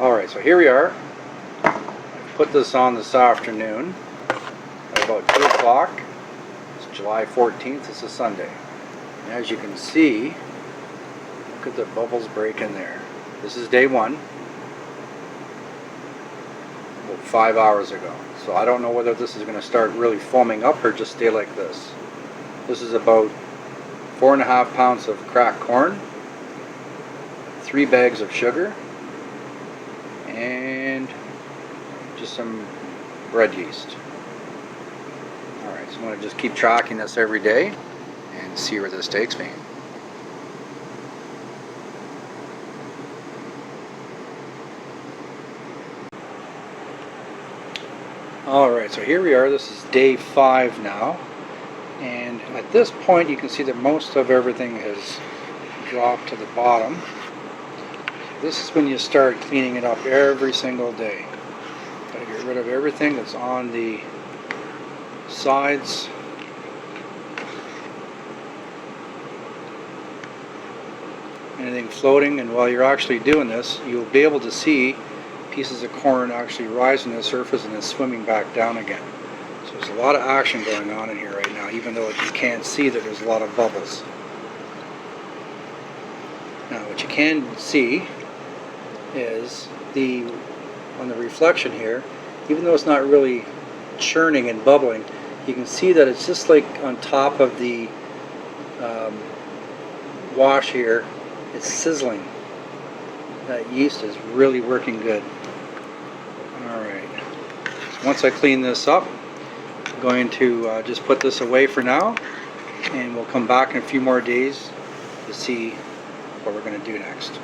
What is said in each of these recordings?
Alright, so here we are. I put this on this afternoon at about 2 o'clock. It's July 14th, it's a Sunday. And as you can see, look at the bubbles breaking there. This is day one, about 5 hours ago. So I don't know whether this is going to start really foaming up or just stay like this. This is about 4.5 pounds of cracked corn, 3 bags of sugar, and just some bread yeast. Alright, so I'm going to just keep tracking this every day and see where this takes me. Alright, so here we are. This is day 5 now, and at this point you can see that most of everything has dropped to the bottom. This is when you start cleaning it up every single day. Gotta get rid of everything that's on the sides. Anything floating, and while you're actually doing this, you'll be able to see pieces of corn actually rising to the surface and then swimming back down again. So there's a lot of action going on in here right now, even though you can't see that there's a lot of bubbles. Now what you can see is on the reflection here, even though it's not really churning and bubbling, you can see that it's just like on top of the wash here, it's sizzling. That yeast is really working good. Alright, so once I clean this up, I'm going to just put this away for now, and we'll come back in a few more days to see what we're going to do next.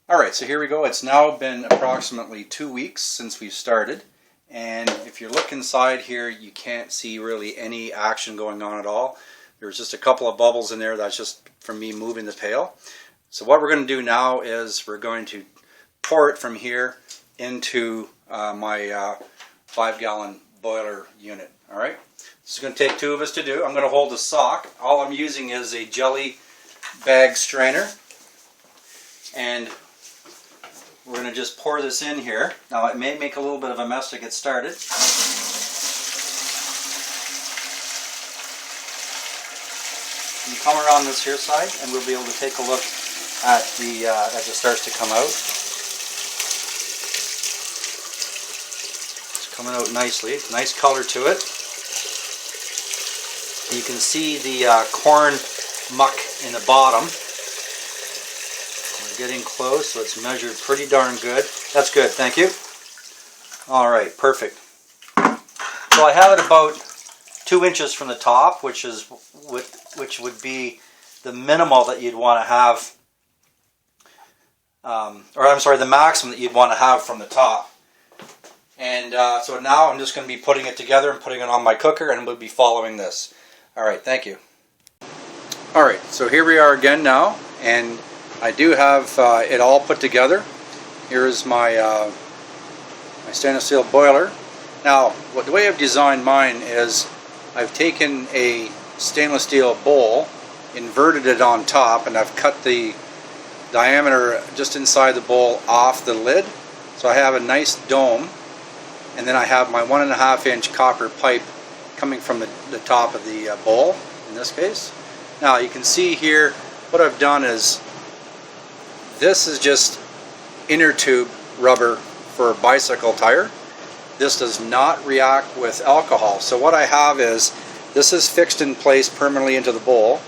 Alright, so here we go. It's now been approximately 2 weeks since we started, and if you look inside here, you can't see really any action going on at all. There's just a couple of bubbles in there. That's just from me moving the pail. So what we're going to do now is we're going to pour it from here into my 5-gallon boiler unit. Alright, this is going to take 2 of us to do. I'm going to hold a sock. All I'm using is a jelly bag strainer, and we're going to just pour this in here. Now it may make a little bit of a mess to get started. You come around this here side and we'll be able to take a look at the as it starts to come out. It's coming out nicely. Nice color to it. You can see the corn muck in the bottom. We're getting close, so it's measured pretty darn good. That's good, thank you. Alright, perfect. So I have it about 2 inches from the top, which would be the minimal that you'd want to have, or I'm sorry, the maximum that you'd want to have from the top. And so now I'm just going to be putting it together and putting it on my cooker, and we'll be following this. Alright, thank you. Alright, so here we are again now, and I do have it all put together. Here is my, my stainless steel boiler. Now, the way I've designed mine is I've taken a stainless steel bowl, inverted it on top, and I've cut the diameter just inside the bowl off the lid. So I have a nice dome, and then I have my 1.5-inch copper pipe coming from the top of the bowl, in this case. Now you can see here, what I've done is, this is just inner tube rubber for a bicycle tire. This does not react with alcohol. So what I have is, this is fixed in place permanently into the bowl,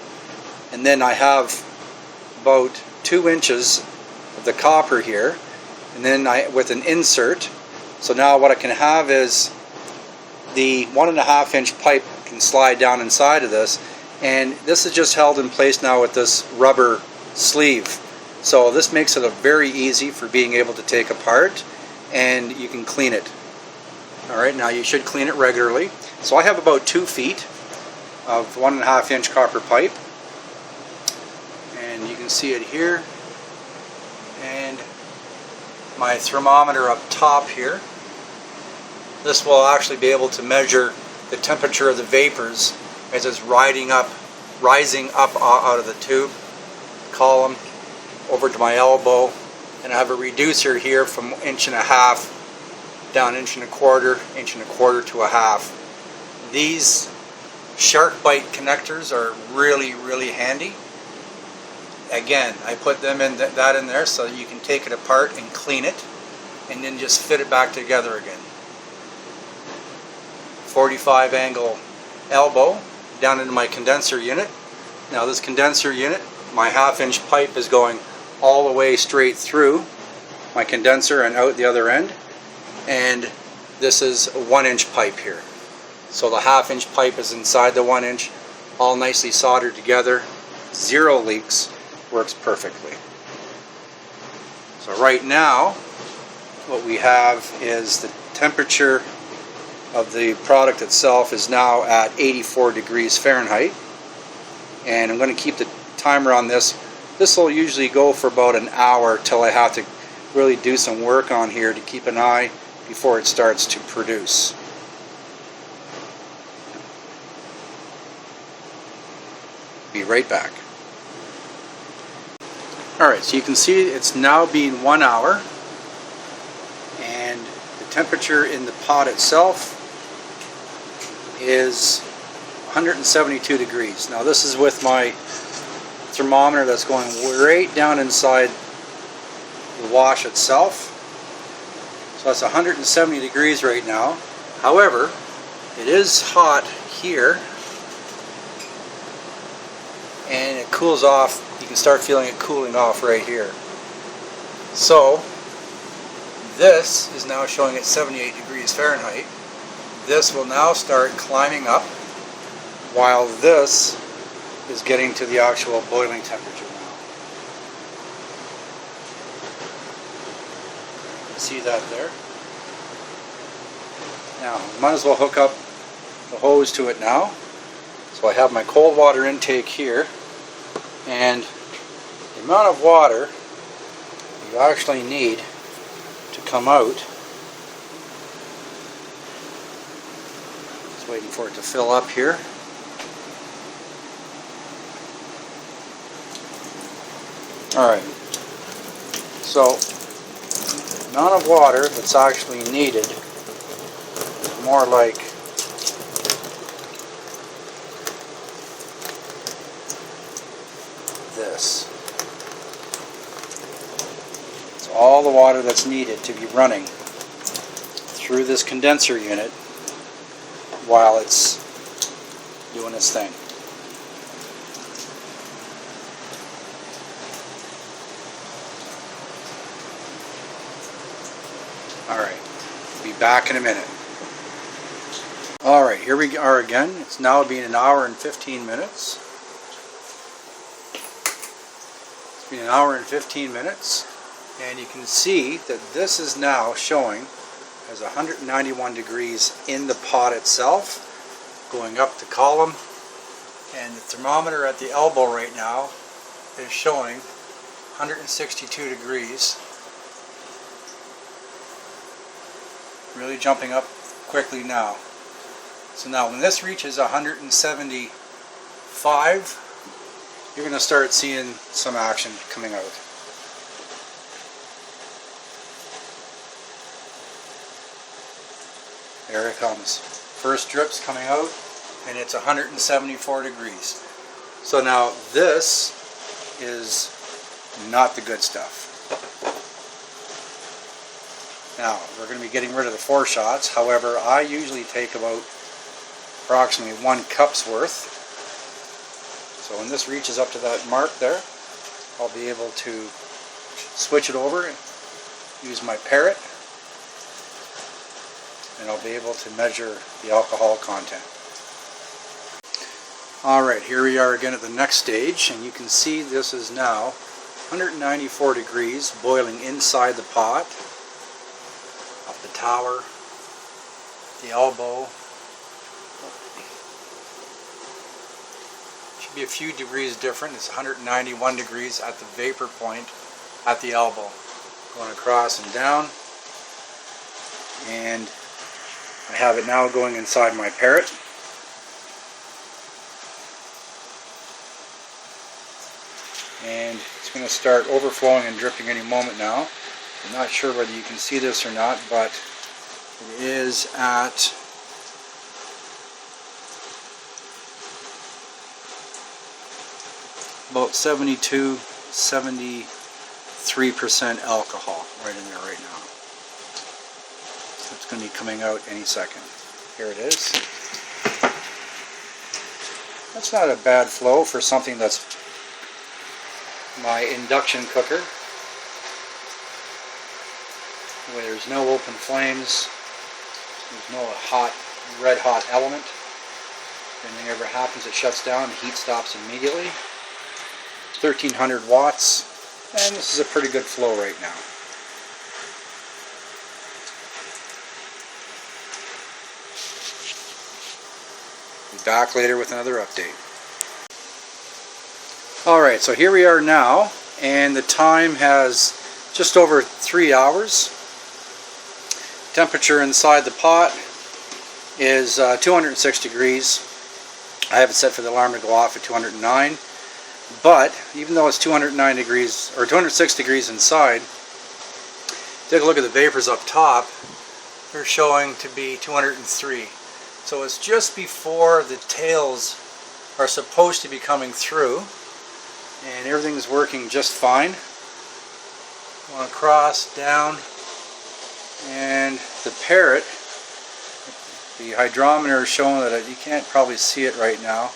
and then I have about 2 inches of the copper here, and then with an insert. So now what I can have is the 1.5-inch pipe can slide down inside of this, and this is just held in place now with this rubber sleeve. So this makes it very easy for being able to take apart, and you can clean it. Alright, now you should clean it regularly. So I have about 2 feet of 1.5-inch copper pipe, and you can see it here, and my thermometer up top here. This will actually be able to measure the temperature of the vapors as it's rising up out of the tube column, over to my elbow, and I have a reducer here from 1.5 inches down 1.25 inches to a half. These shark bite connectors are really handy. Again, I put them in that in there so that you can take it apart and clean it and then just fit it back together again. 45 angle elbow down into my condenser unit. Now this condenser unit, my 1/2 inch pipe is going all the way straight through my condenser and out the other end, and this is a 1 inch pipe here. So the 1/2 inch pipe is inside the 1 inch, all nicely soldered together, 0 leaks, works perfectly. So right now what we have is the temperature of the product itself is now at 84 degrees Fahrenheit, and I'm going to keep the timer on this. This will usually go for about an hour till I have to really do some work on here to keep an eye before it starts to produce. Be right back. Alright, so you can see it's now been 1 hour, and the temperature in the pot itself is 172 degrees. Now this is with my thermometer that's going right down inside the wash itself. So that's 170 degrees right now. However, it is hot here, and it cools off. You can start feeling it cooling off right here. So this is now showing at 78 degrees Fahrenheit. This will now start climbing up, while this is getting to the actual boiling temperature now. See that there? Now, might as well hook up the hose to it now. So I have my cold water intake here, and the amount of water you actually need to come out, just waiting for it to fill up here. Alright, so the amount of water that's actually needed is more like this. It's all the water that's needed to be running through this condenser unit while it's doing its thing. Alright, be back in a minute. Alright, here we are again. It's now been 1 hour and 15 minutes. It's been 1 hour and 15 minutes, and you can see that this is now showing as 191 degrees in the pot itself, going up the column, and the thermometer at the elbow right now is showing 162 degrees. Really jumping up quickly now. So now when this reaches 175, you're going to start seeing some action coming out. There it comes. First drip's coming out, and it's 174 degrees. So now this is not the good stuff. Now, we're going to be getting rid of the 4 shots. However, I usually take about approximately 1 cup's worth. So when this reaches up to that mark there, I'll be able to switch it over and use my parrot, and I'll be able to measure the alcohol content. Alright, here we are again at the next stage, and you can see this is now 194 degrees, boiling inside the pot, up the tower, the elbow. Should be a few degrees different. It's 191 degrees at the vapor point at the elbow. Going across and down, and I have it now going inside my parrot. and it's going to start overflowing and dripping any moment now. I'm not sure whether you can see this or not, but it is at about 73% alcohol right in there right now. So it's going to be coming out any second. Here it is. That's not a bad flow for something that's my induction cooker, where there's no open flames, there's no red hot element. If anything ever happens, it shuts down, the heat stops immediately. 1300 watts, and this is a pretty good flow right now. Be back later with another update. Alright, so here we are now, and the time has just over 3 hours. Temperature inside the pot is 206 degrees. I have it set for the alarm to go off at 209. But even though it's 209 degrees or 206 degrees inside, take a look at the vapors up top. They're showing to be 203. So it's just before the tails are supposed to be coming through, and everything's working just fine. Going across, down, and the parrot, the hydrometer is showing that you can't probably see it right now,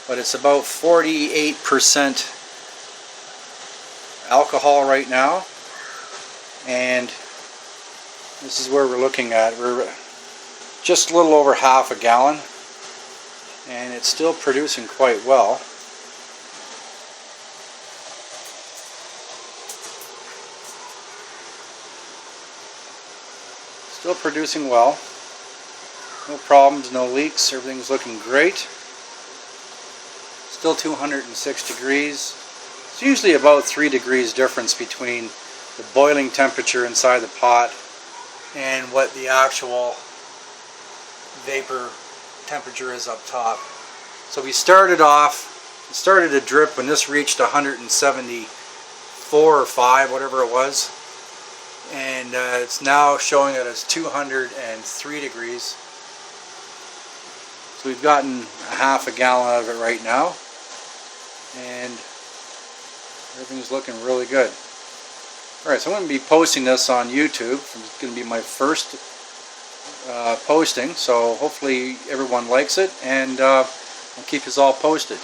but it's about 48% alcohol right now, and this is where we're looking at. We're just a little over half a gallon, and it's still producing quite well. Still producing well. No problems, no leaks, everything's looking great. Still 206 degrees. It's usually about 3 degrees difference between the boiling temperature inside the pot and what the actual vapor temperature is up top. So we started off, it started to drip when this reached 174 or 5, whatever it was. And it's now showing that it's 203 degrees. So we've gotten a half a gallon out of it right now, and everything's looking really good. Alright, so I'm going to be posting this on YouTube. It's going to be my first posting, so hopefully everyone likes it, and I'll keep us all posted.